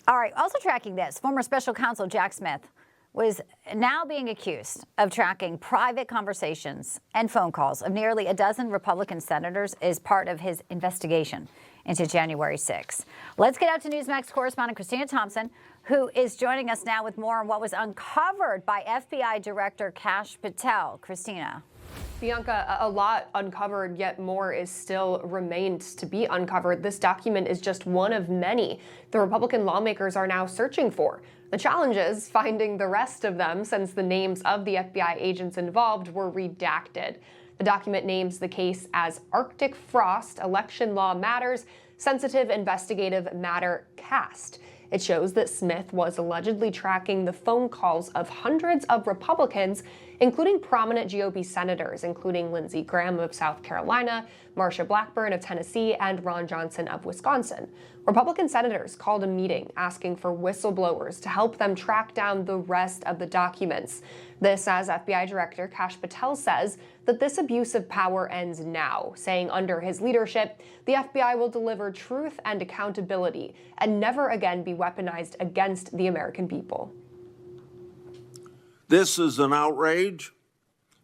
All right, also tracking this, former special counsel Jack Smith was now being accused of tracking private conversations and phone calls of nearly a dozen Republican senators as part of his investigation into January 6th. Let's get out to Newsmax correspondent Christina Thompson, who is joining us now with more on what was uncovered by FBI Director Kash Patel. Christina. Bianca, a lot uncovered, yet more is still remains to be uncovered. This document is just one of many the Republican lawmakers are now searching for. The challenge is finding the rest of them, since the names of the FBI agents involved were redacted. The document names the case as Arctic Frost Election Law Matters Sensitive Investigative Matter Cast. It shows that Smith was allegedly tracking the phone calls of hundreds of Republicans, including prominent GOP senators, including Lindsey Graham of South Carolina, Marsha Blackburn of Tennessee, and Ron Johnson of Wisconsin. Republican senators called a meeting asking for whistleblowers to help them track down the rest of the documents. This, as FBI Director Kash Patel says, that this abuse of power ends now, saying under his leadership, the FBI will deliver truth and accountability and never again be weaponized against the American people. This is an outrage,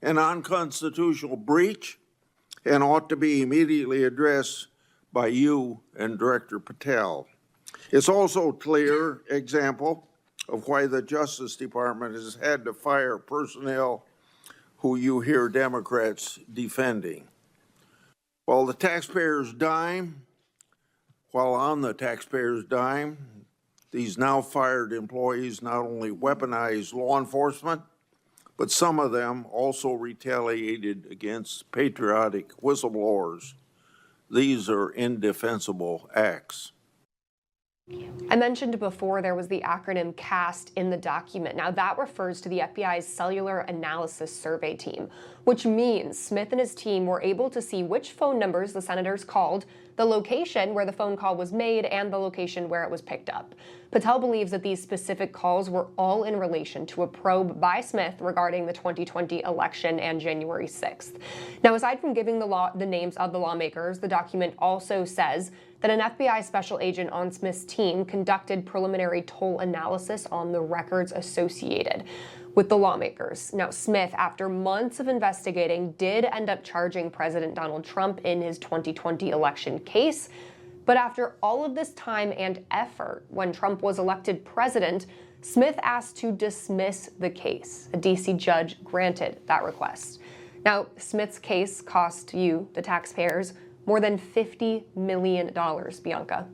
an unconstitutional breach, and ought to be immediately addressed by you and Director Patel. It's also a clear example of why the Justice Department has had to fire personnel who you hear Democrats defending. While on the taxpayer's dime, these now fired employees not only weaponized law enforcement, but some of them also retaliated against patriotic whistleblowers. These are indefensible acts. I mentioned before there was the acronym CAST in the document. Now that refers to the FBI's Cellular Analysis Survey Team, which means Smith and his team were able to see which phone numbers the senators called, the location where the phone call was made, and the location where it was picked up. Patel believes that these specific calls were all in relation to a probe by Smith regarding the 2020 election and January 6th. Now, aside from giving the names of the lawmakers, the document also says that an FBI special agent on Smith's team conducted preliminary toll analysis on the records associated with the lawmakers. Now, Smith, after months of investigating, did end up charging President Donald Trump in his 2020 election case. But after all of this time and effort, when Trump was elected president, Smith asked to dismiss the case. A D.C. judge granted that request. Now, Smith's case cost you, the taxpayers, more than $50 million, Bianca.